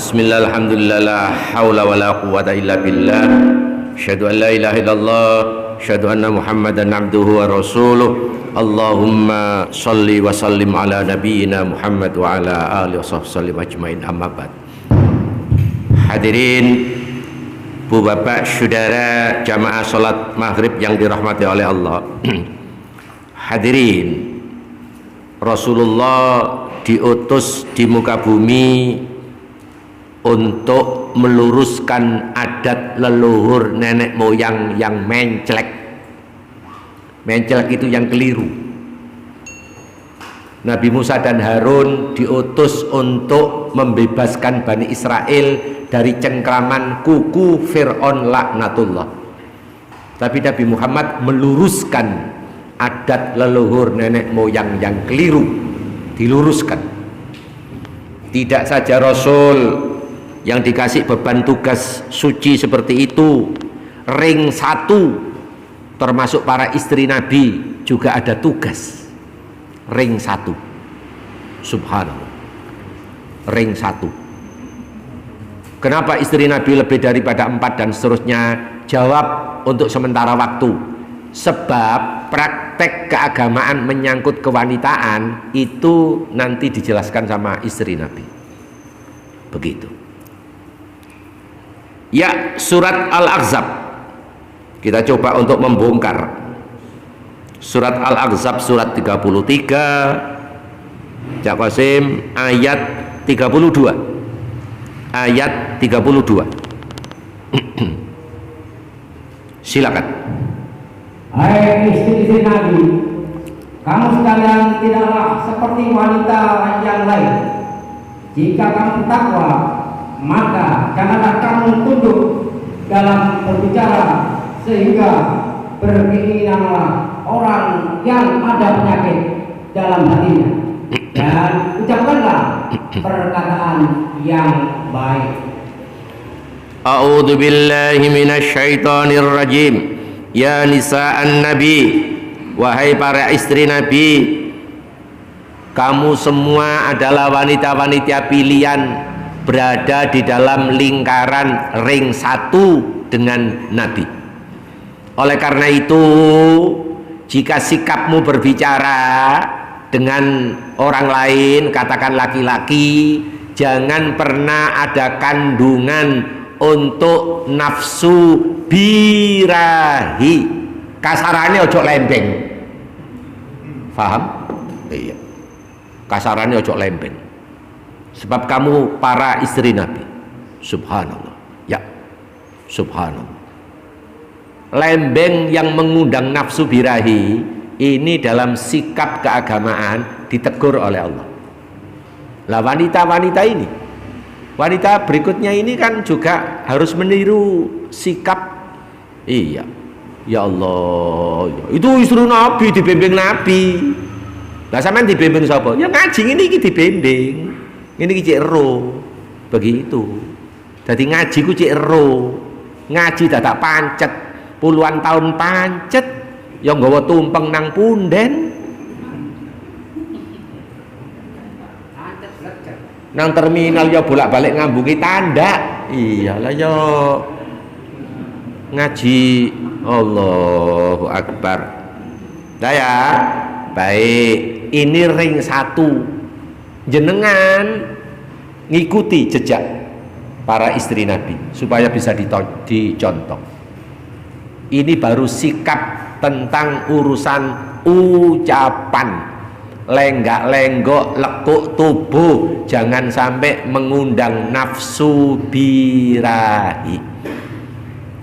Bismillah, alhamdulillah, la hawla wa la quwwata illa billah. Asyhadu an la ilaha illallah, asyhadu anna Muhammadan abduhu wa rasuluh. Allahumma shalli wa sallim ala nabiyyina Muhammad wa ala alihi wasallam ajmain, amma ba'd. Hadirin, Bu Bapak, Saudara jamaah salat maghrib yang dirahmati oleh Allah. Hadirin, Rasulullah diutus di muka bumi untuk meluruskan adat leluhur nenek moyang yang menclek. Menclek itu yang keliru. Nabi Musa dan Harun diutus untuk membebaskan Bani Israel dari cengkraman kuku Fir'aun laknatullah. Tapi Nabi Muhammad meluruskan adat leluhur nenek moyang yang keliru, diluruskan. Tidak saja Rasul yang dikasih beban tugas suci seperti itu, ring satu termasuk para istri Nabi juga ada tugas ring satu. Subhanallah, ring satu. Kenapa istri Nabi lebih daripada 4 dan seterusnya? Jawab untuk sementara waktu. Sebab praktek keagamaan menyangkut kewanitaan itu nanti dijelaskan sama istri Nabi. Begitu. Ya, surat Al-Ahzab kita coba untuk membongkar. Surat Al-Ahzab surat 33, Cak Qasim, ayat 32. Ayat 32. Silakan. Hai istri-istri Nabi, kamu sekalian tidaklah seperti wanita yang lain. Jika kamu takwa, maka janganlah kamu tunduk dalam berbicara, sehingga berkeinginanlah orang yang ada penyakit dalam hatinya, dan ucapkanlah perkataan yang baik. A'udzu billahi minasy syaithanir rajim. Ya nisa'an nabi, wahai para istri Nabi, kamu semua adalah wanita-wanita pilihan, berada di dalam lingkaran ring satu dengan Nabi. Oleh karena itu, jika sikapmu berbicara dengan orang lain, katakan laki-laki, jangan pernah ada kandungan untuk nafsu birahi. Kasarannya ojo lembeng. Faham? Iya. Kasarannya ojo lembeng. Sebab kamu para istri Nabi. Subhanallah. Ya. Subhanallah. Lembeng yang mengundang nafsu birahi ini dalam sikap keagamaan ditegur oleh Allah. Lah wanita-wanita ini, wanita berikutnya ini kan juga harus meniru sikap. Iya, ya Allah, itu istri Nabi, dibimbing Nabi. Lah sampean dibimbing sapa? Ya ngaji ini dibimbing. Ini cek ero. Begitu. Jadi ngaji ku cek ero. Ngaji dadak pancet, puluhan tahun pancet, yang nggawa tumpeng nang punden. Nang terminal ya bolak-balik ngambungi tanda. Iyalah ya ngaji. Allahu Akbar. Daya baik, ini ring satu. Jenengan ngikuti jejak para istri Nabi supaya bisa dicontoh. Ini baru sikap tentang urusan ucapan. Lenggak-lenggok, lekuk tubuh, jangan sampai mengundang nafsu birahi.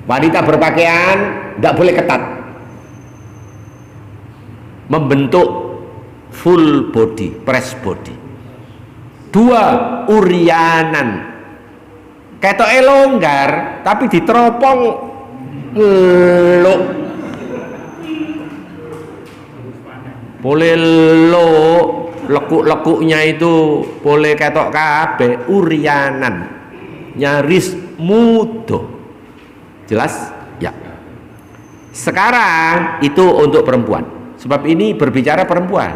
Wanita berpakaian tidak boleh ketat, membentuk full body, press body. 2, urianan, ketoke longgar tapi diteropong elok. Boleh lo lekuk-lekuknya itu boleh ketok kabeh, urianan, nyaris mudo. Jelas? Ya. Sekarang itu untuk perempuan. Sebab ini berbicara perempuan,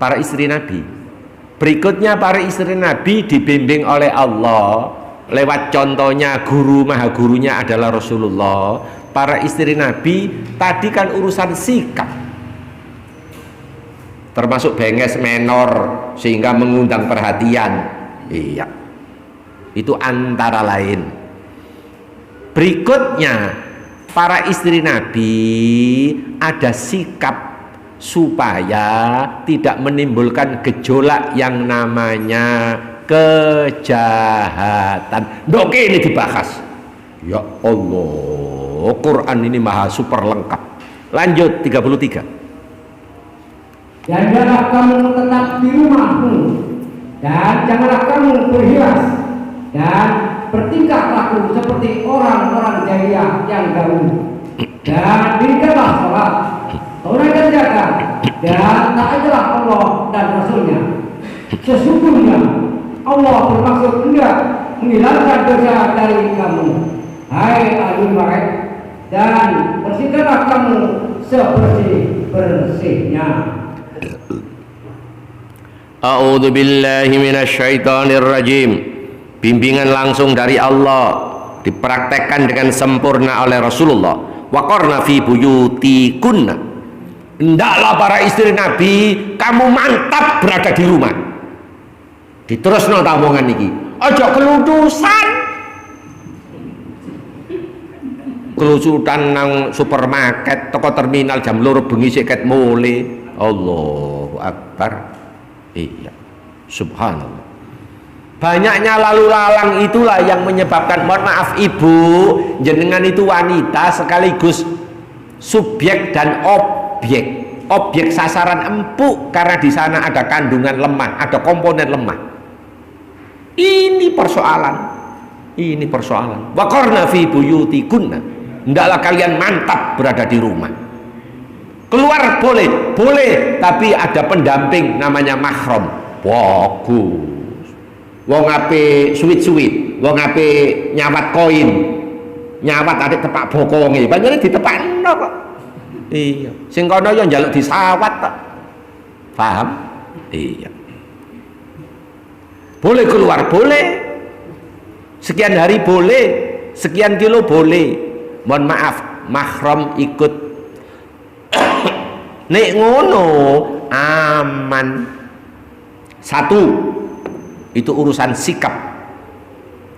para istri Nabi. Berikutnya para istri Nabi dibimbing oleh Allah lewat contohnya guru maha gurunya adalah Rasulullah. Para istri Nabi tadi kan urusan sikap, termasuk benges menor sehingga mengundang perhatian. Iya, itu antara lain. Berikutnya para istri Nabi ada sikap supaya tidak menimbulkan gejolak yang namanya kejahatan. Oke, ini dibahas. Ya Allah, Quran ini maha super lengkap. Lanjut 33. Dan janganlah kamu tetap di rumahmu, dan janganlah kamu berhias, dan bertingkah laku seperti orang-orang jahiliyah yang dahulu. Dan dirikanlah sholat, tunaikan zakat, dan taatilah Allah dan Rasulnya. Sesungguhnya Allah bermaksud hendak menghilangkan dosa dari kamu, hai ahli baik, dan bersihkanlah kamu sebersih-bersihnya. A'udzu billahi minasyaitonir rajim. Bimbingan langsung dari Allah dipraktekkan dengan sempurna oleh Rasulullah. Waqarna fi buyutikunna. Hendaklah para istri Nabi kamu mantap berada di rumah. Diterusno tamongan niki. Aja keludusan. Kelusutan nang supermarket, toko terminal jam 2 bengi sik ket mule. Allahu Akbar. Iya. Subhanallah. Banyaknya lalu lalang itulah yang menyebabkan, mohon maaf ibu, jenengan itu wanita sekaligus subjek dan objek sasaran empuk karena di sana ada kandungan lemah, ada komponen lemah. Ini persoalan. Waqarna fi buyutikunna. Hendaklah kalian mantap berada di rumah. Keluar boleh, tapi ada pendamping namanya mahram. Bagus. Wong ape suwit-suwit, wong ape nyawat koin, nyawat adik tepak bokonge, banjane ditepakno kok. Iya, sing kono yo njaluk disawat kok. Paham? Iya. Boleh keluar, boleh. Sekian hari boleh, sekian kilo boleh. Mohon maaf, mahram ikut. Nek ngono aman. Satu, itu urusan sikap,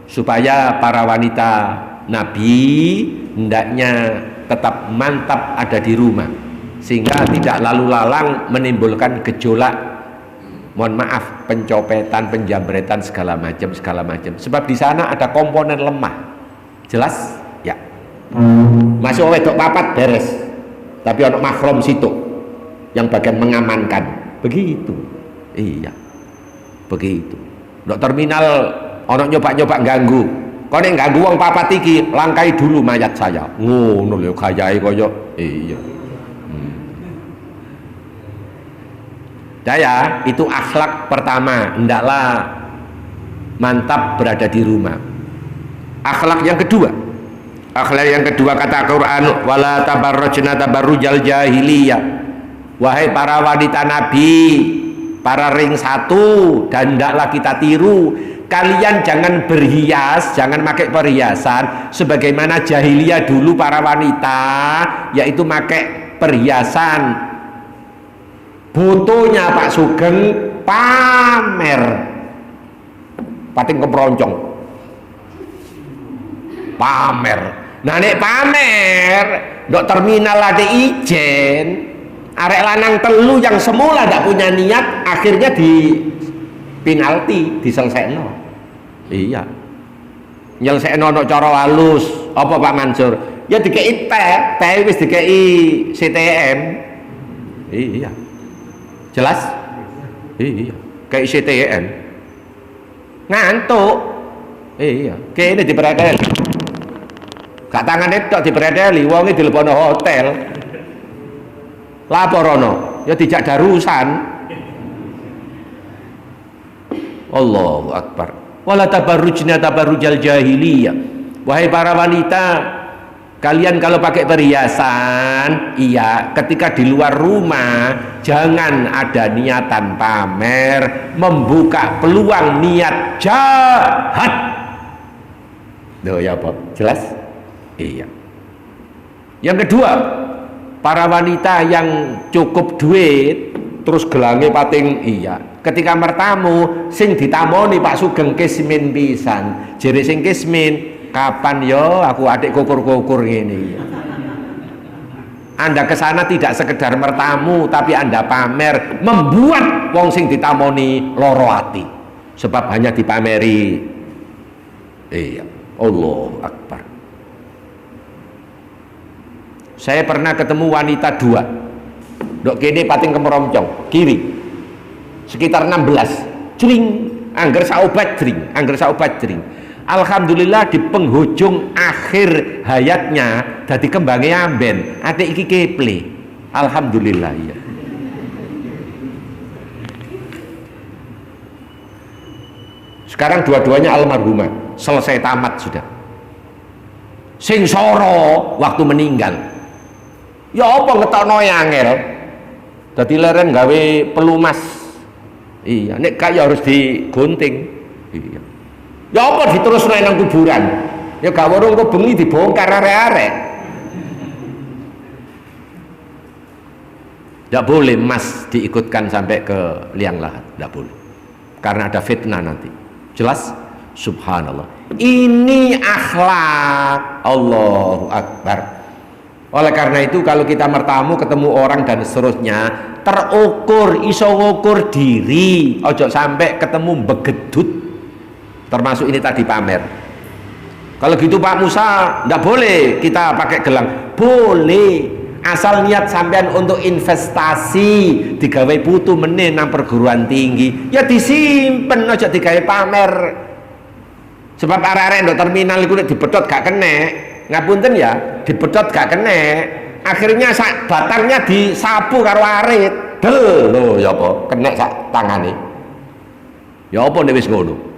supaya para wanita Nabi hendaknya tetap mantap ada di rumah sehingga tidak lalu lalang menimbulkan gejolak, mohon maaf, pencopetan, penjambretan segala macam sebab di sana ada komponen lemah. Jelas ya? Masuk wedok papat beres, tapi ono mahram situ yang bagian mengamankan, begitu. Iya, begitu. Dok terminal ono nyoba ganggu. Kau nek ganggu wong papat iki, langkai dulu mayat saya. Ngono lho gayahe kaya. Iya. Daya itu akhlak pertama, hendaklah mantap berada di rumah. Akhlak yang kedua kata Al-Qur'an, wala tabarrajna tabarrujal jahiliyah. Wahai para wanita Nabi, para ring satu, dan hendaklah kita tiru, kalian jangan berhias, jangan pakai perhiasan sebagaimana jahiliyah dulu para wanita, yaitu pakai perhiasan. Fotonya Pak Sugeng pamer, pating keproncong, pamer. Nah nek pamer, dok terminal ada ijen. Arek lanang telu yang semula tidak punya niat akhirnya di penalti, diselesaikan. Iya, nyelesaikan no cara halus. Apa Pak Mansur? Ya dikei teh wis dikei CTM. Iya, jelas. Iya, kayak CTM ngantuk. Iya, kayaknya diperedeli. Gak tangan itu diperedeli, wongnya dilepono hotel. Laporono, ya tidak darusan. Allahu Akbar. Wala tabarrujna tabarrujal jahiliyah. Wahai para wanita, kalian kalau pakai perhiasan, iya, ketika di luar rumah jangan ada niatan pamer, membuka peluang niat jahat. Loh ya Bob, jelas? Iya. Yang kedua, para wanita yang cukup duit terus gelange pating iya. Ketika mertamu sing ditamoni Pak Sugeng kismin pisan. Jere sing kismin, kapan yo aku adik kukur-kukur ngene. Anda kesana tidak sekedar mertamu, tapi Anda pamer, membuat wong sing ditamoni loro ati. Sebab hanya dipameri. Iya, Allahu Akbar. Saya pernah ketemu wanita dua, dok kene pating kemeroncong kiri, sekitar 16, jring, angger saubat jring. Alhamdulillah di penghujung akhir hayatnya dadi kembange amben, atik iki keple. Alhamdulillah ya. Sekarang dua-duanya almarhumah, selesai tamat sudah. Sing soro waktu meninggal. Ya apa ngetokno angel. Dadi leren gawe pelumas. Iya, nek kaya harus digunting. Iya. Ya apa diterusno nang kuburan? Ya gak weruh kok bengi dibongkar arek-arek. Tidak boleh emas diikutkan sampai ke liang lahat, tidak boleh. Karena ada fitnah nanti. Jelas? Subhanallah. Ini akhlak. Allahu Akbar. Oleh karena itu kalau kita mertamu ketemu orang dan seterusnya, terukur, iso ngukur diri, ojo sampai ketemu begedut. Termasuk ini tadi pamer. Kalau gitu Pak Musa, ndak boleh kita pakai gelang. Boleh, asal niat sampean untuk investasi, digawe putu meneh nang perguruan tinggi, ya disimpen, ojo digawe pamer. Sebab arek-arek ndok terminal iku nek dibedhot gak kenek, ngapunten ya, dibedhot gak kenek, akhirnya sak batangnya disapu karo arit. Del lho ya apa, kenek sak tangane. Ya apa nek wis ngono?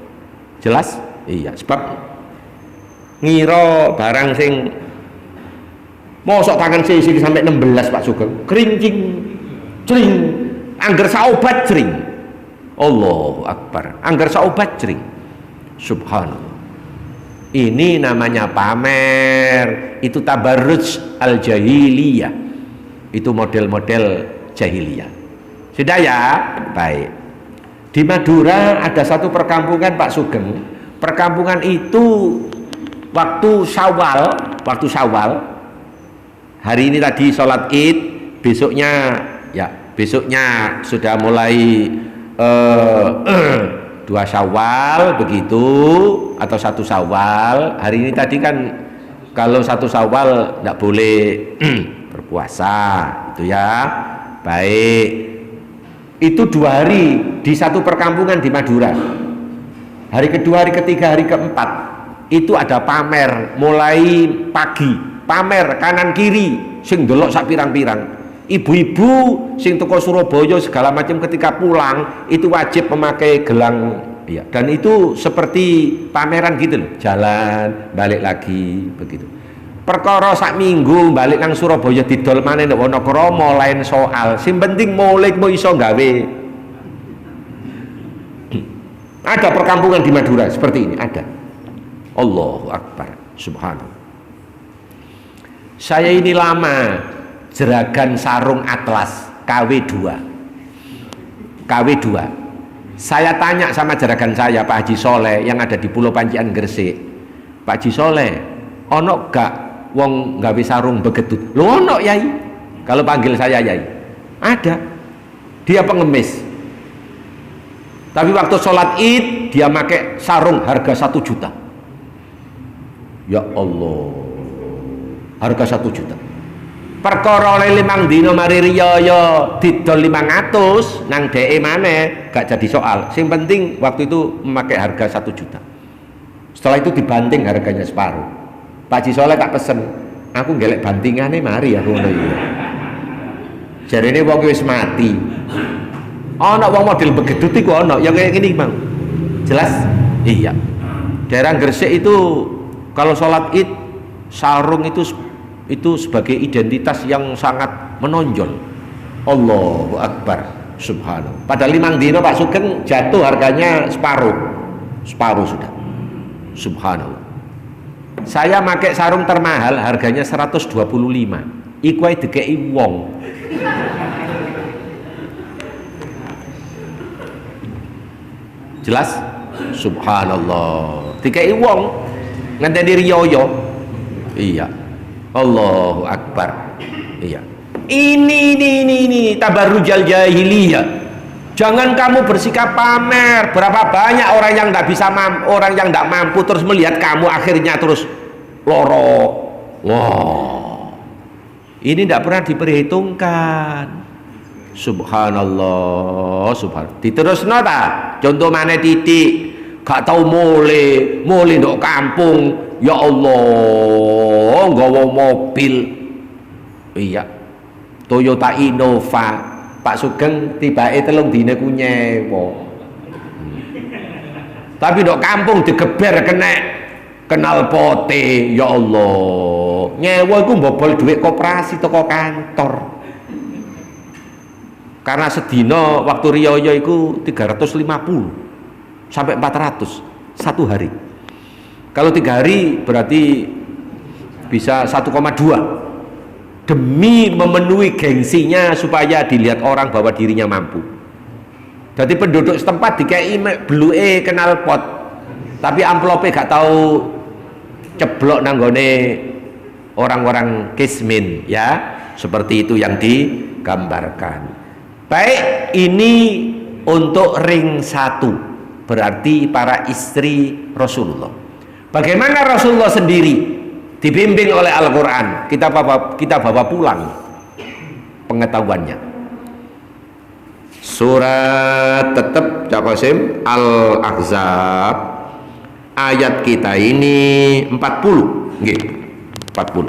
Jelas? Iya, sebab ngira barang sing mosok tangan sisi sampai 16 Pak Sugeng, kerincing, cering, angger saobat cering. Allahu Akbar, angger saobat cering. Subhanallah. Ini namanya pamer, itu tabarruj al-jahiliyah. Itu model-model jahiliyah. Sudah ya? Baik. Di Madura ada satu perkampungan Pak Sugeng. Perkampungan itu waktu Syawal, hari ini tadi sholat Id, besoknya sudah mulai 2 Syawal begitu, atau 1 Syawal. Hari ini tadi kan kalau 1 Syawal tidak boleh berpuasa, itu ya. Baik. Itu 2 hari di satu perkampungan di Madura. Hari kedua, hari ketiga, hari keempat itu ada pamer mulai pagi, pamer kanan kiri, sing delok sak pirang-pirang. Ibu-ibu sing teko Surabaya segala macam ketika pulang itu wajib memakai gelang ya, dan itu seperti pameran gitu loh, jalan balik lagi begitu. Perkara sak minggu balik nang Surabaya didol maneh nek Wonokromo lain soal. Sing penting mulih mau iso gawe. Ada perkampungan di Madura seperti ini, ada. Allahu Akbar, subhanallah. Saya ini lama jeragan sarung atlas KW2. Saya tanya sama jeragan saya Pak Haji Soleh yang ada di Pulau Pancian Gresik. Pak Haji Soleh, ono gak wong gawe sarung begedut? Lo ono yai. Kalau panggil saya yai, ada. Dia pengemis. Tapi waktu sholat Id dia pakai sarung harga 1 juta. Ya Allah, harga 1 juta. Perkara oleh 5 dino mari riyaya didol 500 nang DE maneh gak jadi soal. Sing penting waktu itu memakai harga 1 juta. Setelah itu dibanting harganya separuh. Pak Haji Soleh tak pesen, aku ngelek bantingane mari aku ngono iki. Jarene wong wis mati. Ana wong model begedut iku ana yang kayak gini, Bang. Jelas? Iya. Daerah Gresik itu kalau sholat Id sarung itu sebagai identitas yang sangat menonjol. Allahu Akbar. Subhanallah. Pada 5 dino Pak Sugeng jatuh harganya separuh sudah. Subhanallah. Saya pakai sarung termahal harganya 125. Iku ae dikei wong. Jelas? Subhanallah. Dikei wong ngenteni riyo. Iya. Allahu Akbar. Iya. Ini tabarrujal jahiliyah. Jangan kamu bersikap pamer. Berapa banyak orang yang tidak bisa orang yang tidak mampu terus melihat kamu akhirnya terus lorok. Wah, ini tidak pernah diperhitungkan. Subhanallah, subhanallah. Diterusno ta? Contoh mana titik? Gak tahu mole ndok kampung. Ya Allah, nggawa mobil. Iya. Toyota Innova. Pak Sugeng tibake 3 dine ku nyewa. Tapi ndok kampung digeber kenal pote. Ya Allah. Nyewa iku mbobol duit koperasi teko kantor. Karena sedina waktu riyo iku 350 sampai 400 satu hari. Kalau 3 hari berarti bisa 1,2 demi memenuhi gengsinya supaya dilihat orang bahwa dirinya mampu. Jadi penduduk setempat dikei bluke kenal pot, tapi amplope gak tahu ceblok nanggone orang-orang kismin, ya seperti itu yang digambarkan. Baik, ini untuk ring 1, berarti para istri Rasulullah. Bagaimana Rasulullah sendiri dibimbing oleh Al-Quran, kita bawa pulang pengetahuannya. Surat tetap Cak Qasim Al-Ahzab, ayat kita ini 40, nggih, 40,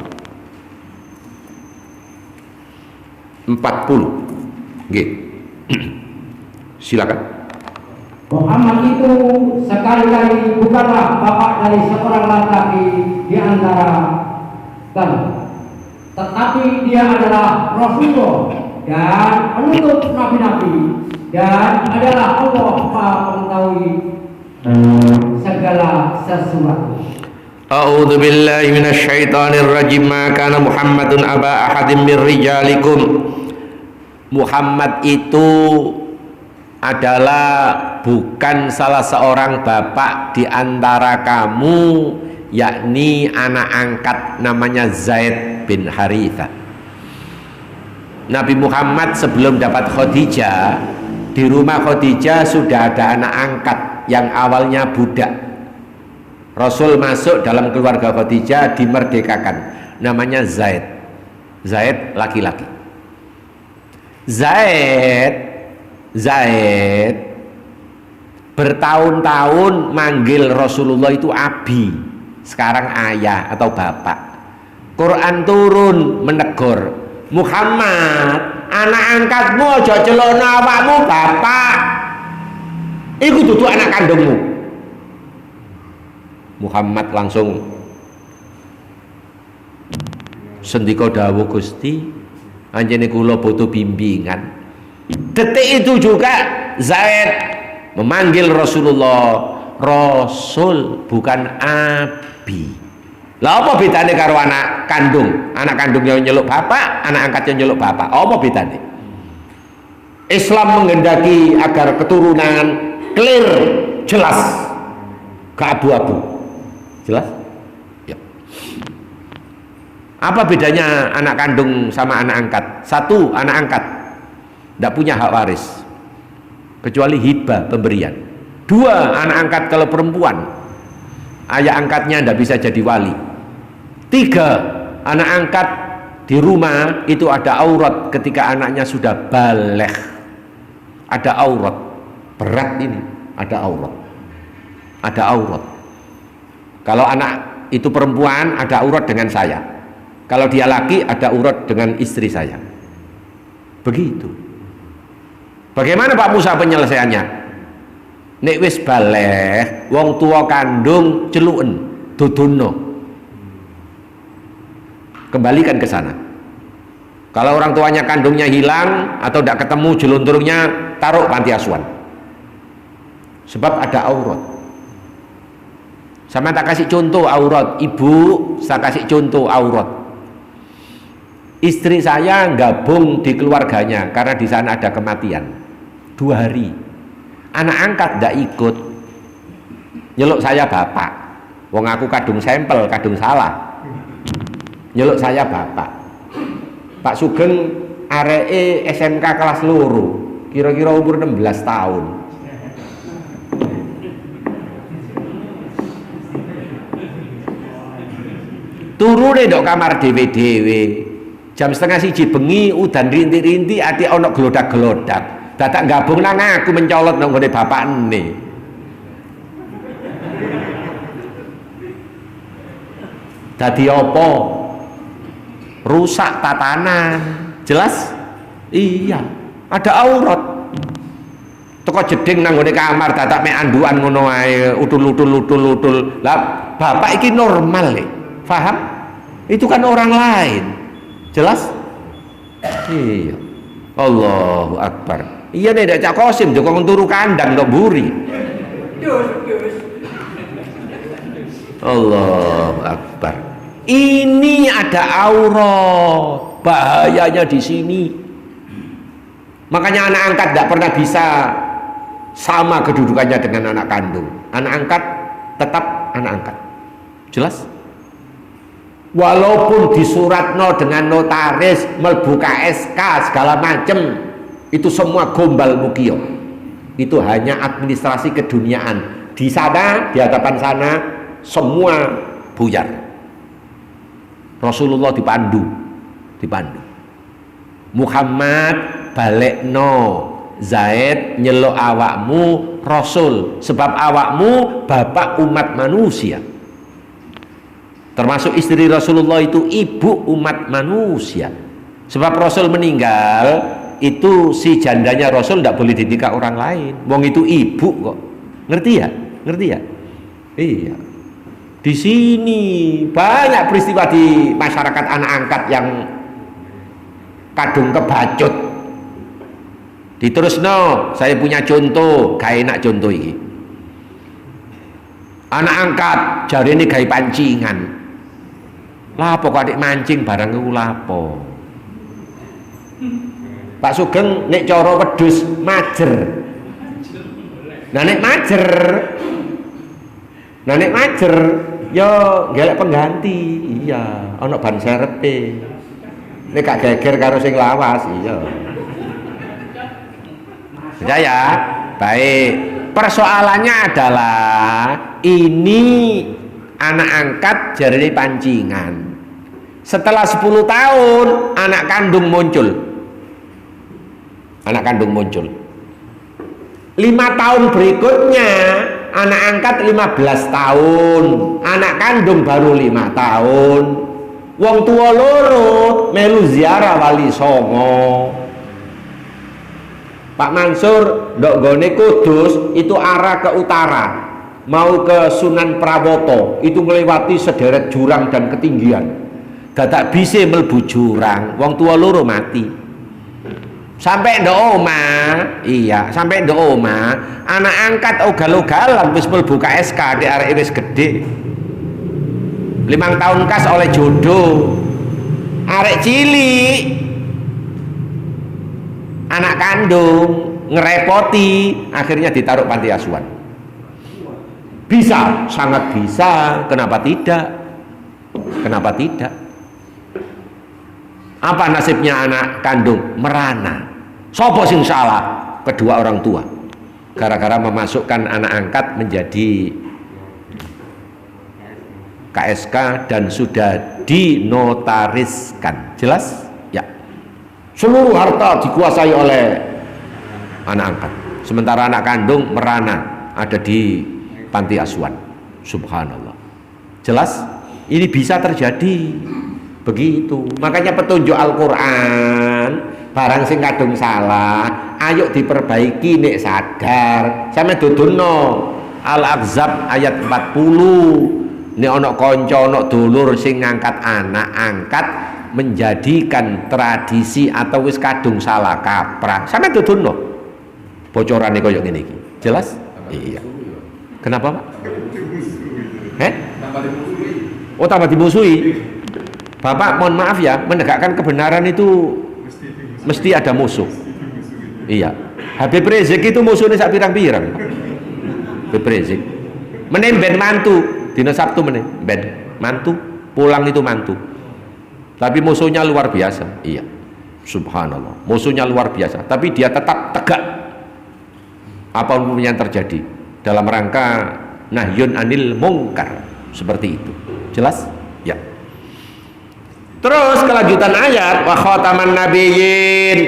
nggih. Silakan. Muhammad itu sekali-kali bukanlah bapak dari seorang laki-laki di antara kamu, tetapi dia adalah Rasulullah dan penutup nabi-nabi, dan adalah Allah Maha mengetahui segala sesuatu. A'udzu billahi minasyaitonir rajim. Ma kana Muhammadun aba ahadin min rijalikum. Muhammad itu adalah bukan salah seorang bapak di antara kamu, yakni anak angkat namanya Zaid bin Harithah. Nabi Muhammad sebelum dapat Khadijah, di rumah Khadijah sudah ada anak angkat yang awalnya budak. Rasul masuk dalam keluarga Khadijah, dimerdekakan, namanya Zaid. Zaid laki-laki. Zaid bertahun-tahun manggil Rasulullah itu abi, sekarang ayah atau bapak. Quran turun menegur, Muhammad, anak angkatmu aja celono awakmu bapak, iku dudu anak kandungmu. Muhammad langsung sendika dawuh, Gusti, anjene kula butuh bimbingan. Detik itu juga Zaid memanggil Rasulullah Rasul, bukan abi. Lah apa bedane karo anak kandung? Anak kandung yang nyeluk bapak, anak angkat yang nyeluk bapak. Apa bedane? Islam menghendaki agar keturunan clear, jelas, gak abu-abu. Jelas? Ya. Apa bedanya anak kandung sama anak angkat? Satu, anak angkat tidak punya hak waris kecuali hibah, pemberian. Dua, anak angkat kalau perempuan, ayah angkatnya tidak bisa jadi wali. Tiga, anak angkat di rumah itu ada aurat ketika anaknya sudah baligh. Ada aurat, berat ini, ada aurat. Ada aurat. Kalau anak itu perempuan, ada aurat dengan saya. Kalau dia laki, ada aurat dengan istri saya. Begitu. Bagaimana Pak Musa penyelesaiannya? Nek wis baligh, wong tua kandung celuken, dudunno. Kembalikan ke sana. Kalau orang tuanya kandungnya hilang atau tidak ketemu jelunturnya, taruh panti asuhan. Sebab ada aurat. Sama tak kasih contoh aurat, ibu, saya kasih contoh aurat. Istri saya gabung di keluarganya karena di sana ada kematian. 2 hari. Anak angkat tidak ikut. Nyeluk saya bapak. Wong aku kadung sampel, kadung salah. Nyeluk saya bapak. Pak Sugeng areke SMK kelas loro, kira-kira umur 16 tahun. Turune ndok kamar dhewe-dhewe. Jam 12:30 bengi udan rintik-rintik ati ana gelodak-gelodak. Dadak gabung nang aku mencolot nang ngene bapakne. Dadi apa? Rusak tatanan. Jelas? Iya, ada aurat. Teko jeding nang ngene kamar dadak mek andukan ngono ae, utul-utul. Lah bapak iki normal le. Paham? Itu kan orang lain. Jelas? Iya. Allahu Akbar. Iya nek Cak Kosim Joko turu kandang ndok mburi. Allahu Akbar. Ini ada aurat. Bahayanya di sini. Makanya anak angkat tidak pernah bisa sama kedudukannya dengan anak kandung. Anak angkat tetap anak angkat. Jelas? Walaupun disuratno dengan notaris, melbu KSK segala macam, itu semua gombal mukio. Itu hanya administrasi keduniaan. Di sana, di hadapan sana, semua buyar. Rasulullah dipandu. Muhammad balekno Zaid nyeluk awakmu Rasul, sebab awakmu bapak umat manusia. Termasuk istri Rasulullah itu ibu umat manusia. Sebab Rasul meninggal, itu si jandanya Rasul tidak boleh dinikah orang lain. Wong itu ibu kok. Ngerti ya? Iya. Di sini banyak peristiwa di masyarakat anak angkat yang kadung kebacut. Diterusno, saya punya contoh, gak enak contoh ini. Anak angkat jari ini gaya pancingan. Lapo kok adik mancing barang itu lapo. Pak Sugeng nek cara wedhus majer. Nah nek majer yo gelek pengganti. Iya, ana ban serepe. Nek gak geger karo sing lawas, iya. Ya, baik. Persoalannya adalah ini anak angkat jari pancingan. Setelah 10 tahun anak kandung muncul. 5 tahun berikutnya anak angkat 15 tahun, anak kandung baru 5 tahun. Wong tua loro melu ziarah Wali Songo. Pak Mansur ndok gone Kudus itu arah ke utara, mau ke Sunan Prawoto, itu melewati sederet jurang dan ketinggian. Dadak bisa mlebu jurang, wong tua loro mati. Sampai ndok omah, anak angkat ugal-ugalan wis mlebu KSK di arek wis gede. 5 tahun kas oleh jodoh. Arek cilik anak kandung ngerepoti, akhirnya ditaruh panti asuhan. Bisa, sangat bisa. Kenapa tidak? Apa nasibnya anak kandung? Merana. Sopo sing salah? Kedua orang tua. Gara-gara memasukkan anak angkat menjadi KSK dan sudah dinotariskan. Jelas? Ya. Seluruh harta dikuasai oleh anak angkat. Sementara anak kandung merana, ada di panti asuhan. Subhanallah. Jelas? Ini bisa terjadi. Begitu. Makanya petunjuk Al-Quran, barang sing kadung salah, ayo diperbaiki nek sadar. Sampe duduno Al-Ahzab ayat 40. Nek ana kanca ana dulur sing ngangkat anak angkat menjadikan tradisi atau wis kadung salah kaprah. Sampe duduno bocorane koyo ngene iki. Jelas? Iya. Kenapa, Pak? Oh, tambah dimusuhi. Bapak, mohon maaf ya, menegakkan kebenaran itu mesti ada musuh. Iya. Habib Rizik itu musuhnya sak pirang-pirang. Habib Rizik. Meneh ben mantu, dina Sabtu meneh ben mantu, pulang itu mantu. Tapi musuhnya luar biasa. Iya. Subhanallah. Musuhnya luar biasa, tapi dia tetap tegak apapun yang terjadi dalam rangka nahyun anil mungkar, seperti itu. Jelas? Ya. Terus kelanjutan ayat wa khataman nabiyyin,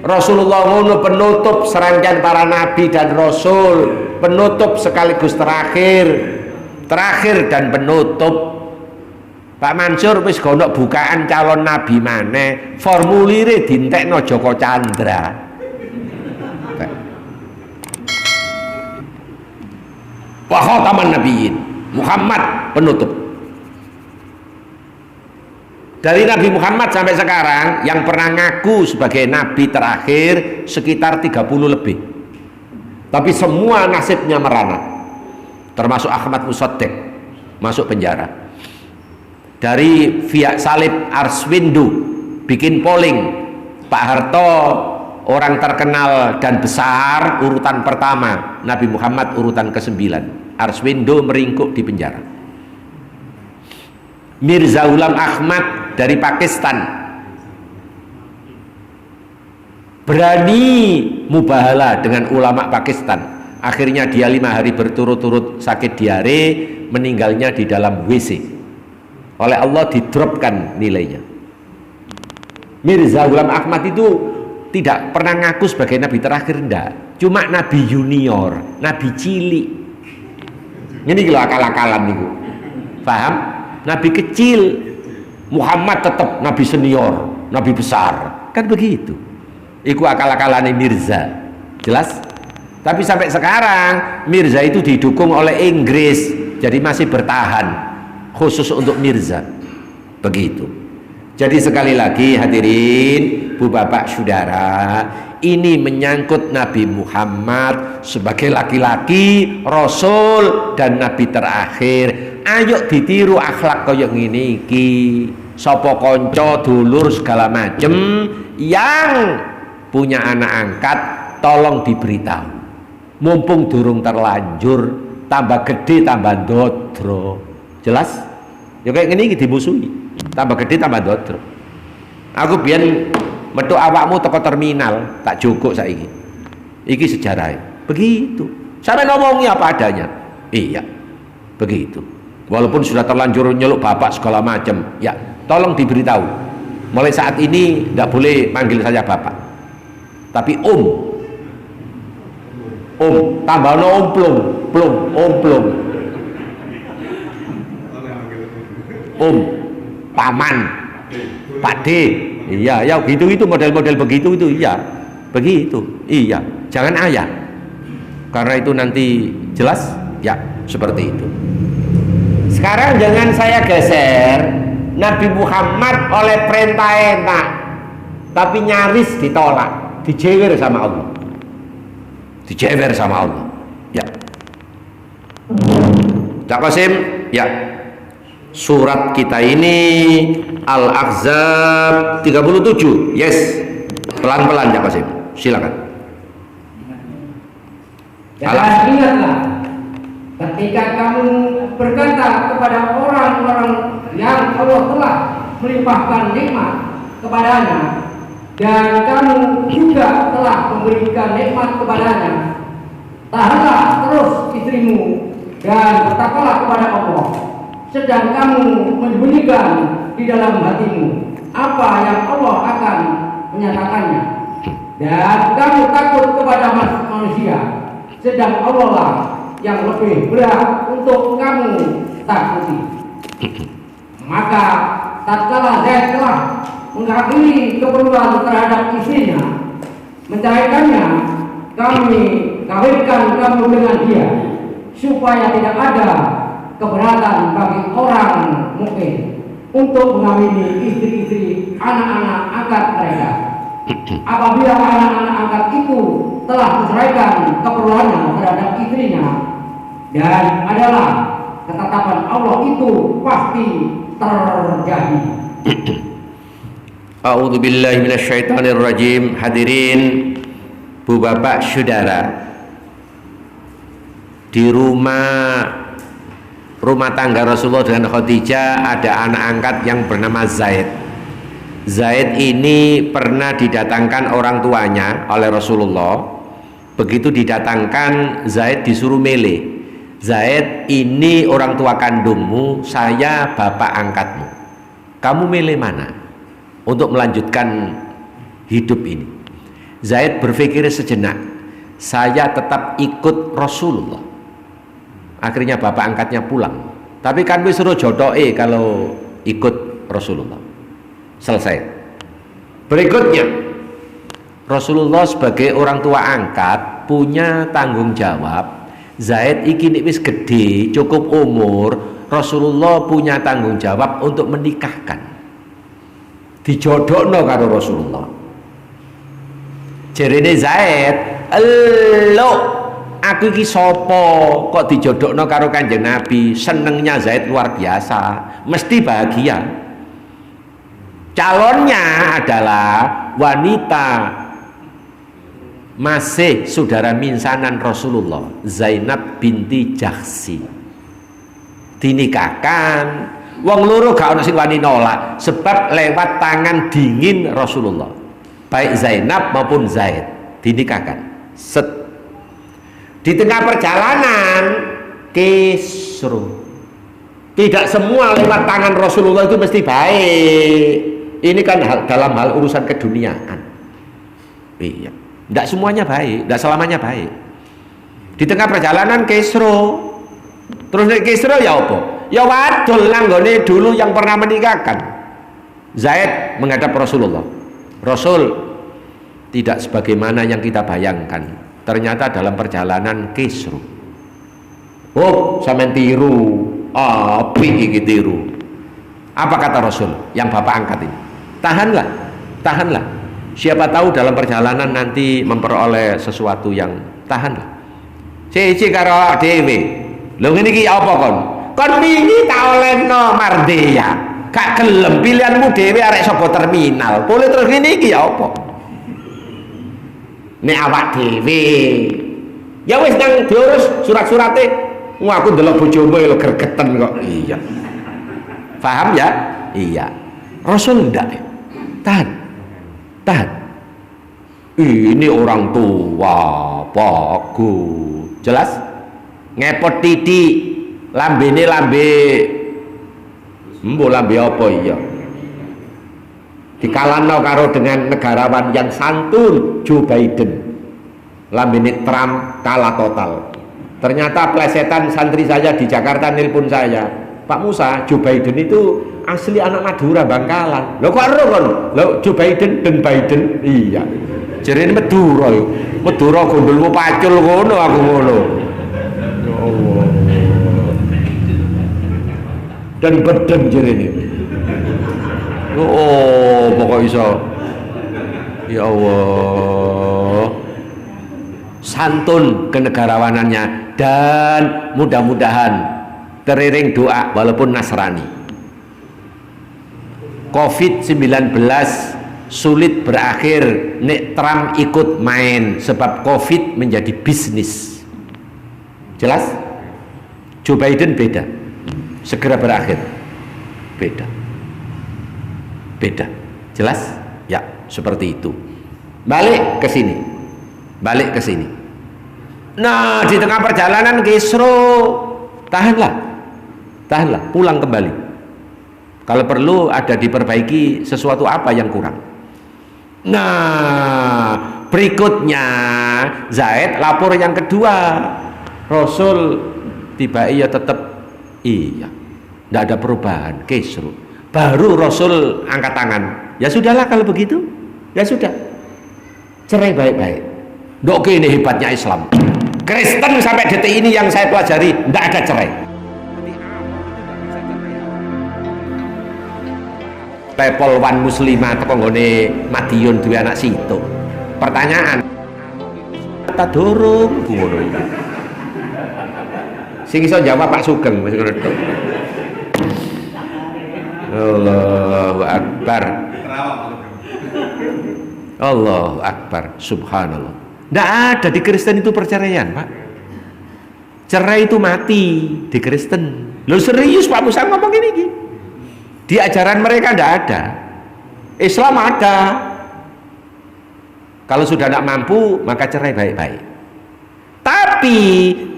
Rasulullah ngono penutup serangkaian para nabi dan rasul, penutup sekaligus terakhir dan penutup. Pak Mansur wis gono bukaan calon nabi maneh, formulire dintekno Joko Chandra. Wa khataman nabiyyin, Muhammad penutup. Dari Nabi Muhammad sampai sekarang yang pernah ngaku sebagai nabi terakhir sekitar 30 lebih. Tapi semua nasibnya merana. Termasuk Ahmad Musaddiq masuk penjara. Dari via Salib Arswindo bikin polling, Pak Harto orang terkenal dan besar urutan pertama, Nabi Muhammad urutan ke-9, Arswindo meringkuk di penjara. Mirza Ghulam Ahmad dari Pakistan berani mubahala dengan ulama Pakistan, akhirnya dia 5 hari berturut-turut sakit diare, meninggalnya di dalam WC. Oleh Allah didropkan nilainya. Mirza Ghulam Ahmad itu tidak pernah ngaku sebagai nabi terakhir, enggak, cuma nabi junior, nabi cilik. Ini kalau akal-akalan niku, paham? Nabi kecil, Muhammad tetap nabi senior, nabi besar, kan begitu. Iku akal-akalane Mirza, jelas. Tapi sampai sekarang Mirza itu didukung oleh Inggris, jadi masih bertahan khusus untuk Mirza, begitu. Jadi sekali lagi hadirin, Bu Bapak Saudara, ini menyangkut Nabi Muhammad sebagai laki-laki, Rasul dan Nabi terakhir. Ayo ditiru akhlak kaya ngene iki. Sapa kanca dulur segala macem yang punya anak angkat, tolong diberitahu. Mumpung durung terlanjur, tambah gede tambah ndodro. Jelas? Ya kayak ngene iki dimusuhi. Tambah gede tambah ndodro. Aku biyen metu awakmu teko terminal, tak jogok saiki. Iki sejarahnya. Begitu. Sampai ngomongnya apa adanya. Iya. Begitu. Walaupun sudah terlanjur nyeluk bapak segala macam, ya tolong diberitahu. Mulai saat ini tidak boleh manggil saya bapak, tapi om, tambah no plum, paman, pakde, iya, ya gitu itu model-model begitu itu, iya, begitu, iya, jangan ayah, karena itu nanti jelas, ya seperti itu. Sekarang jangan saya geser, Nabi Muhammad oleh perintah enak, tapi nyaris ditolak, dijewer sama Allah. Dijewer sama Allah. Ya. Cak Qasim, ya. Surat kita ini Al-Ahzab 37. Yes. Pelan-pelan Cak Qasim. Silakan. Dan ingatlah, ketika kamu berkata kepada orang-orang yang Allah telah melimpahkan nikmat kepadanya, dan kamu juga telah memberikan nikmat kepadanya, tahanlah terus istrimu dan bertakwalah kepada Allah, sedang kamu menyembunyikan di dalam hatimu apa yang Allah akan menyatakannya, dan kamu takut kepada manusia, sedang Allah lah yang lebih berat untuk kamu takuti. Maka tatkala Zaid telah mengakhiri keperluan terhadap istrinya, menceraikannya, kami kawinkan kamu dengan dia, supaya tidak ada keberatan bagi orang mukmin untuk mengawini istri-istri anak-anak angkat mereka. Apabila anak-anak angkat itu telah menceraikan keperluannya terhadap istrinya, dan adalah ketetapan Allah itu pasti terjadi. A'udzubillahi minasyaitonirrajim. Hadirin, Bu Bapak, Saudara, di rumah tangga Rasulullah dengan Khadijah ada anak angkat yang bernama Zaid. Zaid ini pernah didatangkan orang tuanya oleh Rasulullah. Begitu didatangkan, Zaid disuruh milih. Zaid, ini orang tua kandungmu, saya bapak angkatmu. Kamu milih mana untuk melanjutkan hidup ini? Zaid berpikir sejenak, saya tetap ikut Rasulullah. Akhirnya bapak angkatnya pulang. Tapi kan disuruh jodohe kalau ikut Rasulullah. Selesai. Berikutnya, Rasulullah sebagai orang tua angkat punya tanggung jawab. Zaid iki nek wis gede, cukup umur, Rasulullah punya tanggung jawab untuk menikahkan. Dijodohno karo Rasulullah. Jerene Zaid, "Elo, aku iki sapa kok dijodohno karo Kanjeng Nabi?" Senengnya Zaid luar biasa, mesti bahagia. Calonnya adalah wanita masih saudara minsanan Rasulullah, Zainab binti Jahsy. Dinikahkan, wong loro gak ono sing wani nolak sebab lewat tangan dingin Rasulullah. Baik Zainab maupun Zaid dinikahkan. Set. Di tengah perjalanan kisruh. Tidak semua lewat tangan Rasulullah itu mesti baik. Ini kan dalam hal urusan keduniaan. Iya, tidak semuanya baik, tidak selamanya baik. Di tengah perjalanan kisro, terus kisro ya apa? Ya wadul langgone dulu yang pernah menikahkan. Zaid menghadap Rasulullah. Rasul, tidak sebagaimana yang kita bayangkan. Ternyata dalam perjalanan kisro. Oh, sampean tiru, api iki tiru. Apa kata Rasul yang bapak angkat ini? Tahanlah, tahanlah. Siapa tahu dalam perjalanan nanti memperoleh sesuatu yang tahanlah. Siji karo dhewe. Lho ngene iki apa kon? Kon wingi tak olehno Mardea. Gak gelem pilihanmu dhewe arek saka terminal. Boleh terus ngene iki apa? Nek awak dhewe. Ya wis nang diurus surat-surate. Wah, aku ndelok bojomu lho gregeten kok. Iya. Paham ya? Iya. Rasul ndak. Tahan. Ini orang tua, bagus. Jelas? Ngepot titik, lambene lambe. Mbok lambe apa iya? Dikalahno karo dengan negarawan yang santun, Joe Biden. Lambene Trump kalah total. Ternyata plesetan santri saya di Jakarta nelpon saya, Pak Musa, Joe Biden itu asli anak Madura Bangkalan. Lo kok ero kon? Lo Joe Biden dan Biden. Iya. Jarene Madura yo. Madura gondolmu pacul ngono aku ngono. Ya Allah. Dan beden jarene. Oh, pokok iso. Ya Allah. Santun kenegarawanannya dan mudah-mudahan teriring doa walaupun Nasrani. COVID-19 sulit berakhir nek Trump ikut main sebab COVID menjadi bisnis. Jelas? Joe Biden beda, segera berakhir. Beda. Jelas? Ya, seperti itu. Balik ke sini. Nah, di tengah perjalanan kisro, tahanlah, pulang kembali. Kalau perlu ada diperbaiki sesuatu apa yang kurang. Nah, berikutnya Zaid lapor yang kedua. Rasul tiba iya tetap iya, tidak ada perubahan, kisru. Baru Rasul angkat tangan. Ya sudahlah kalau begitu, ya sudah, cerai baik-baik. Dok ini hebatnya Islam. Kristen sampai detik ini yang saya pelajari tidak ada cerai. Lepol wan muslimah teko nggone Madiun duwe anak situ. Pertanyaan, ta durung ngono iki. Sing iso jawab Pak Sugeng wis ngono tok. Allahu Akbar. Allahu Akbar. Subhanallah. Tidak ada di Kristen itu perceraian, Pak. Cerai itu mati di Kristen. Loh serius Pak Musa ngomong ini? Di ajaran mereka tidak ada. Islam ada. Kalau sudah tidak mampu maka cerai baik-baik. Tapi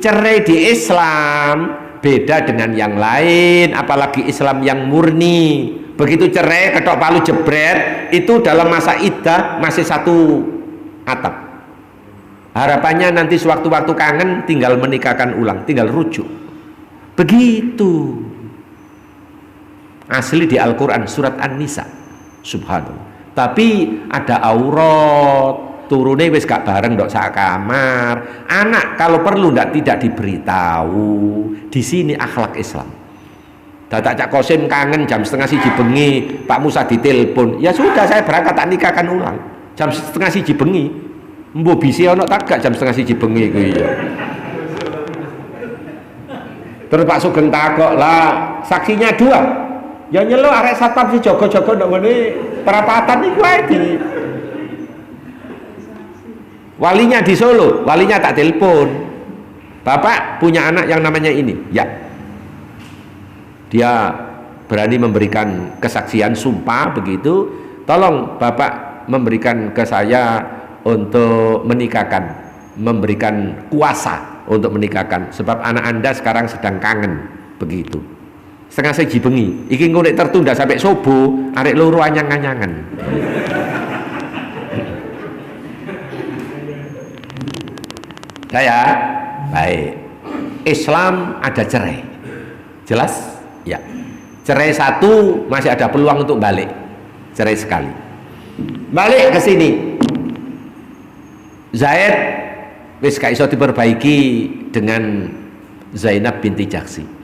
cerai di Islam beda dengan yang lain, apalagi Islam yang murni. Begitu cerai ketok palu jebret, itu dalam masa iddah masih satu atap. Harapannya nanti sewaktu-waktu kangen tinggal menikahkan ulang, tinggal rujuk. Begitu. Asli di Al-Quran surat An-Nisa. Subhanallah. Tapi ada aurat, turune wis gak bareng dok sak kamar. Anak kalau perlu tidak diberitahu. Di sini akhlak Islam. Dadak Cak Kosim kangen jam 1:30 bengi, Pak Musa ditelepon. Ya sudah saya berangkat tak nikahkan ulang. Jam 1:30 bengi. Mbok bisi ana tak gak jam 1:30 bengi kuwi ya. Terus Pak Sugeng takok, "Lah, saksinya 2." Ya nyeluk arek satpam si jaga-jaga ndok ngene perapatan iku ae di. Walinya di Solo, walinya tak telepon. Bapak punya anak yang namanya ini. Ya. Dia berani memberikan kesaksian sumpah begitu. Tolong Bapak memberikan ke saya untuk menikahkan, memberikan kuasa untuk menikahkan. Sebab anak Anda sekarang sedang kangen begitu. 1:30 bengi. Iki engko nek tertunda sampai subuh, arek loro anyang-anyangan. Saya baik. Islam ada cerai. Jelas? Ya. Cerai satu masih ada peluang untuk balik. Cerai sekali. Balik ke sini. Zaid wis gak iso diperbaiki dengan Zainab binti Jahsy.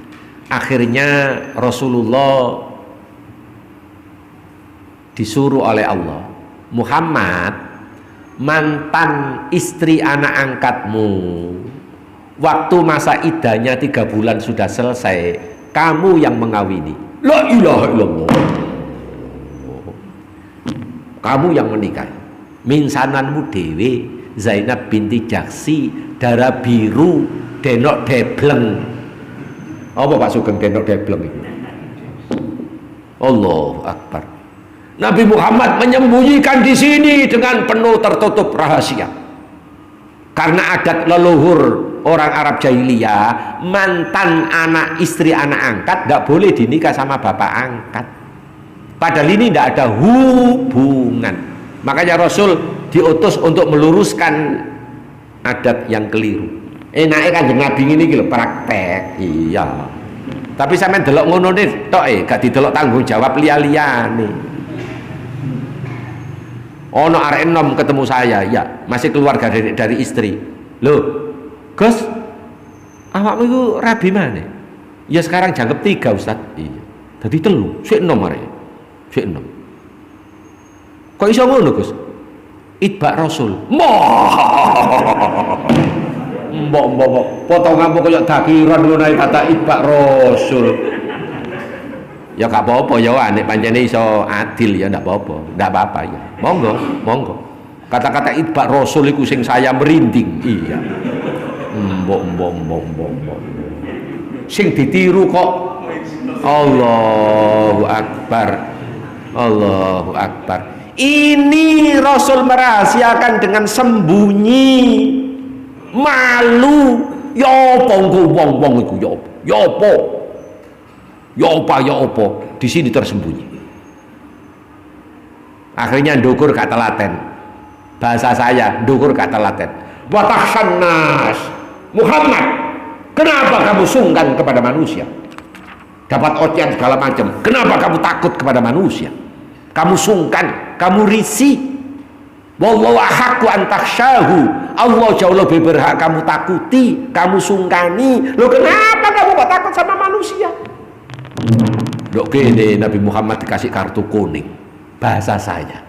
Akhirnya Rasulullah disuruh oleh Allah, Muhammad, mantan istri anak angkatmu waktu masa iddahnya 3 bulan sudah selesai, kamu yang mengawini. La ilaha illallah. Kamu yang menikahi. Minsananmu dewe Zainab binti Jahsy, darah biru, denok debleng. Apa Pak Sugeng denok debleng itu? Allahu Akbar. Nabi Muhammad menyembunyikan di sini dengan penuh tertutup rahasia. Karena adat leluhur orang Arab jahiliyah, mantan anak istri anak angkat tidak boleh dinikah sama bapak angkat. Padahal ini tidak ada hubungan. Makanya Rasul diutus untuk meluruskan adat yang keliru. Enake Kanjeng Nabi ini lho praktek. Iya. Tapi sampean delok ngono nih tok gak didelok tanggung jawab liya-liyane. Ono arek enom ketemu saya, ya, masih keluarga dari istri. Loh, Gus, awakmu iku rabi mana? Ya sekarang jangkep 3, Ustaz. Iya. Dadi 3, sik enom arek. Sik enom. Kok iso ngono, Gus? Itbak Rasul. Mbok potonganmu kaya dakiran ngono ae kata itbak Rasul. Ya gak apa-apa ya, nek pancene iso adil ya ndak apa-apa. Ndak apa-apa ya. Monggo, monggo. Kata-kata itbak Rasul iku sing saya merinding. Iya. Mbok. Sing ditiru kok. Allahu Akbar. Allahu Akbar. Ini Rasul merahasiakan dengan sembunyi. Malu. Ya apa wong-wong iku ya apa? Ya apa? Ya apa? Di sini tersembunyi. Akhirnya ndukur gak telaten. Bahasa saya, ndukur gak telaten. Wa tahsan nas. Muhammad, kenapa kamu sungkan kepada manusia? Dapat ocehan segala macam. Kenapa kamu takut kepada manusia? Kamu sungkan, kamu risih. Wallahu ahaqqu an takhshahu. Allah jauh lebih berhak kamu takuti, kamu sungkani. Loh kenapa kamu kok takut sama manusia? Dok gini Nabi Muhammad dikasih kartu kuning, bahasa saya.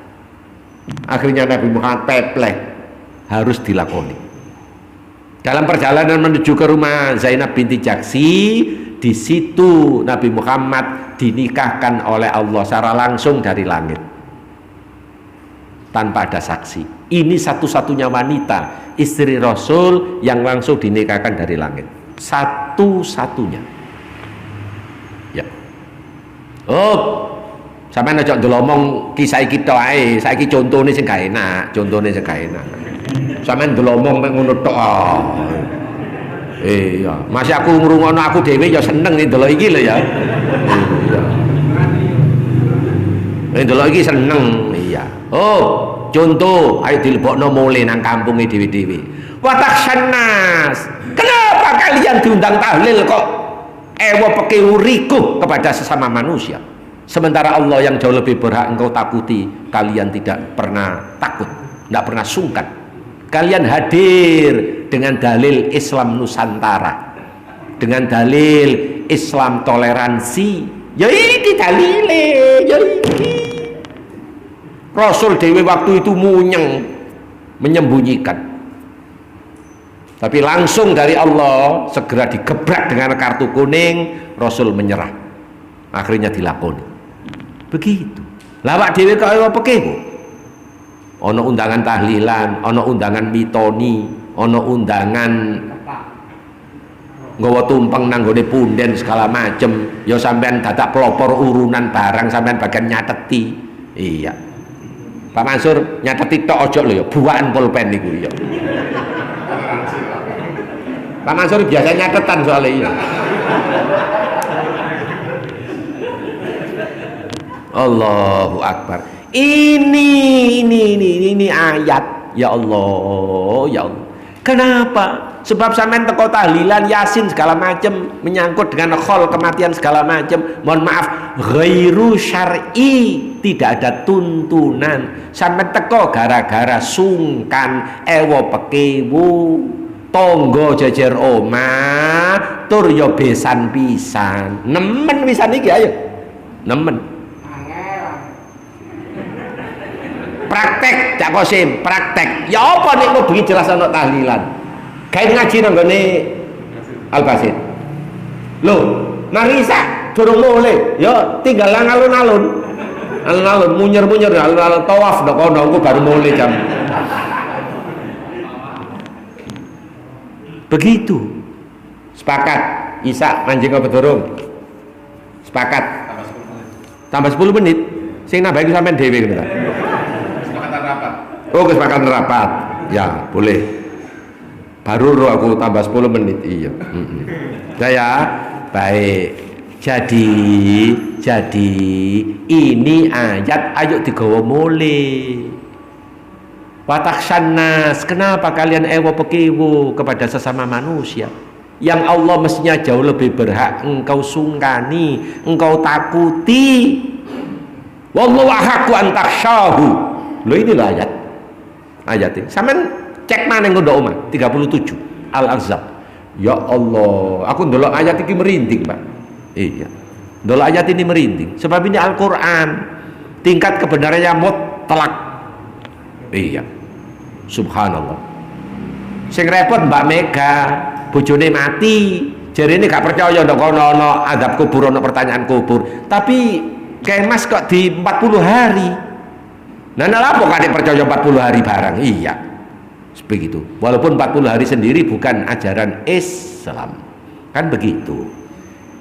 Akhirnya Nabi Muhammad pepleh, harus dilakoni. Dalam perjalanan menuju ke rumah Zainab binti Jaksi, di situ Nabi Muhammad dinikahkan oleh Allah secara langsung dari langit, tanpa ada saksi. Ini satu-satunya wanita istri Rasul yang langsung dinikahkan dari langit, satu-satunya. Ya. Oh, sampeyan aja ndelomong kisah iki tok ae. Saiki contone sing gak enak, contone sing gak enak. Sampeyan ndelomong mek ngono tok. Iya, masih aku ngrungokno aku dhewe ya seneng nih ndelok iki lho ya. Iya. Ndelok iki seneng, iya. Oh, contoh ayo dilebokno mule nang kampunge dhewe-dhewe. Watakhsannas. Kenapa kalian diundang tahlil kok ewa pekeuriku kepada sesama manusia? Sementara Allah yang jauh lebih berhak engkau takuti, kalian tidak pernah takut, tidak pernah sungkan. Kalian hadir dengan dalil Islam Nusantara, dengan dalil Islam toleransi. Ya ini dalile, ya ini. Rasul dewi waktu itu munyeng, menyembunyikan. Tapi langsung dari Allah segera digebrak dengan kartu kuning, Rasul menyerah. Akhirnya dilakoni. Begitu. Lawak dewi kok apa kok? Ono undangan tahlilan, ono undangan mitoni, ono undangan nggawa tumpeng nanggone punden segala macem. Ya sampean dadak pelopor urunan barang, sampean bagian nyateti. Iya. Pak Mansur nyateti tok ojo lho ya, buakan pulpen niku ya. Pak Mansur biasa nyatetan soalnya iya. Allahu Akbar. Ini ayat, ya Allah, ya Allah. Kenapa? Sebab sampean teko tahlilan Yasin segala macam menyangkut dengan khol kematian segala macam. Mohon maaf, ghairu syar'i, tidak ada tuntunan. Sampean teko gara-gara sungkan, ewo pekewu, tonggo jejer omah, tur yo besan pisan. Nemen pisan iki ayo. Nemen. Praktek Cak Kosim, praktek. Ya apa nek kok bengi jelas ana tahlilan. Gawe ngaji nang gone Al-Basit. Lho, marisa durung mulai. Ya tinggal alun-alun. Alun-alun munyer-munyer alun-alun tawaf ndok kono engko baru mulai jam. Begitu. Sepakat. Isa manjing apa durung? Sepakat. Tambah 10 menit. Sing nambah iki sampean dhewe ngono. Oh, kesepakatan rapat. Ya, boleh. Baru aku tambah 10 menit. Iya. Saya baik. Jadi ini ayat ayo digawa mulai. Watakhsannas. Kenapa kalian ewo pekiwu kepada sesama manusia? Yang Allah mestinya jauh lebih berhak engkau sungkani, engkau takuti. Wallahu ahqqu an takhshahu. Loh inilah ayat ini. Sampeyan cek mana yang ngundok omah 37 Al-Ahzab. Ya Allah, aku ndelok ayat ini merinding, Pak. Iya. Ndelok ayat ini merinding. Sebab ini Al-Qur'an. Tingkat kebenarannya mutlak. Iya. Subhanallah. Sing repot Mbak Mega, bojone mati. Jarine gak percaya ndok kono ana azab kubur, ana pertanyaan kubur. Tapi kemas kok di 40 hari. Nah, apa kadek percaya 40 hari barang? Iya. Begitu. Walaupun 40 hari sendiri bukan ajaran Islam. Kan begitu.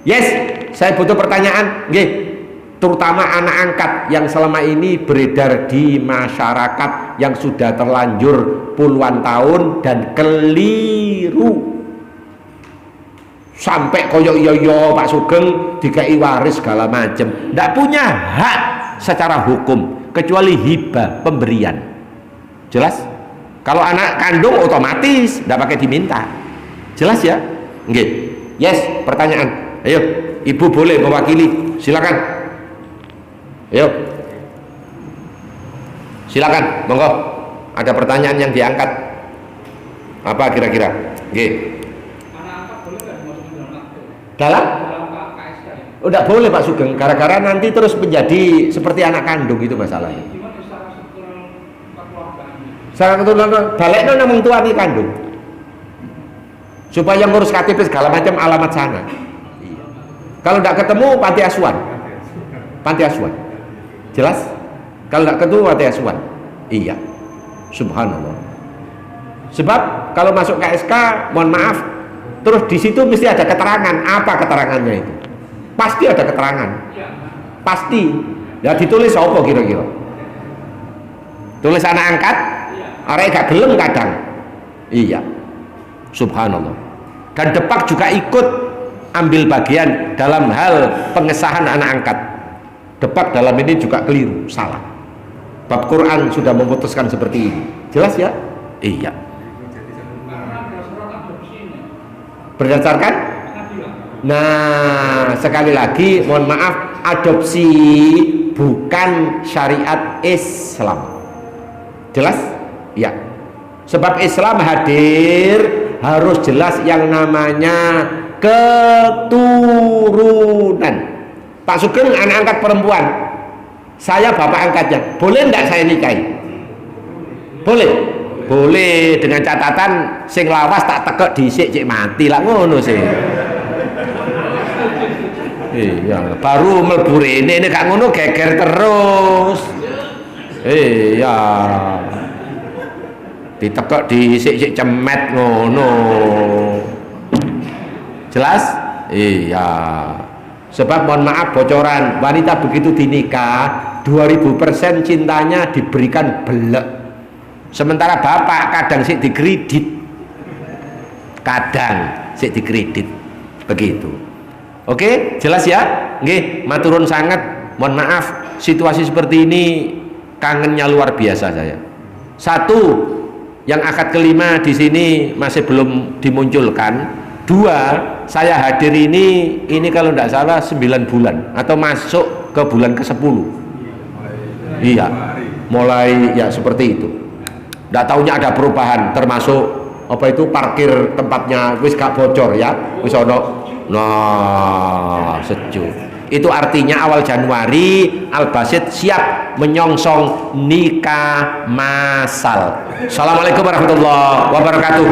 Yes, saya butuh pertanyaan. Nggih. Terutama anak angkat yang selama ini beredar di masyarakat yang sudah terlanjur puluhan tahun dan keliru. Sampai koyo iyo Pak Sugeng dikai waris segala macam. Ndak punya hak secara hukum kecuali hibah, pemberian. Jelas? Kalau anak kandung otomatis tidak pakai diminta. Jelas ya? Nggih. Yes, pertanyaan. Ayo, Ibu boleh mewakili. Silakan. Ayo. Silakan, monggo. Ada pertanyaan yang diangkat. Apa kira-kira? Nggih. Anak angkat boleh enggak dimasukin dalam akte? Dalam KSK ya? Udah boleh Pak Sugeng, gara-gara nanti terus menjadi seperti anak kandung, itu masalahnya. Secara keturunan baliknya namung tua nih kandung, supaya ngurus KTP segala macam alamat sana. Iya. Kalau tidak ketemu panti asuhan, panti asuhan, jelas. Kalau tidak ketemu panti asuhan, iya. Subhanallah. Sebab kalau masuk KSK, mohon maaf, terus di situ mesti ada keterangan. Apa keterangannya itu? Pasti ada keterangan, pasti. Ya ditulis apa kira-kira? Tulis anak angkat, orang gak gelem kadang. Iya, subhanallah. Dan Depak juga ikut ambil bagian dalam hal pengesahan anak angkat. Depak dalam ini juga keliru, salah. Bab Quran sudah memutuskan seperti ini, jelas ya? Iya. Berdasarkan? Nah, sekali lagi mohon maaf, adopsi bukan syariat Islam. Jelas? Ya. Sebab Islam hadir harus jelas yang namanya keturunan. Pak Sugeng anak angkat perempuan, saya bapak angkatnya, boleh enggak saya nikahi? Boleh? Boleh, dengan catatan sing lawas tak tekek dhisik cek mati lah ngono sih. Iya, baru mlebu rene nek gak ngono geger terus. Iya. Ditekek dhisik-sik cemet ngono. Jelas? Iya. Sebab mohon maaf bocoran, wanita begitu dinikah 2000% cintanya diberikan belek. Sementara bapak kadang sik dikredit. Kadang sik dikredit. Begitu. Oke, jelas ya? Nggih, maturun sangat. Mohon maaf, situasi seperti ini kangennya luar biasa saya. Satu, yang akad kelima di sini masih belum dimunculkan. Dua, saya hadir ini kalau tidak salah 9 bulan atau masuk ke bulan ke-10. Iya, mulai ya seperti itu. Tidak taunya ada perubahan, termasuk apa itu parkir tempatnya wis gak bocor ya, wis ono. Nah, sejuk. Itu artinya awal Januari Al-Basit siap menyongsong nikah massal. Assalamualaikum warahmatullahi wabarakatuh.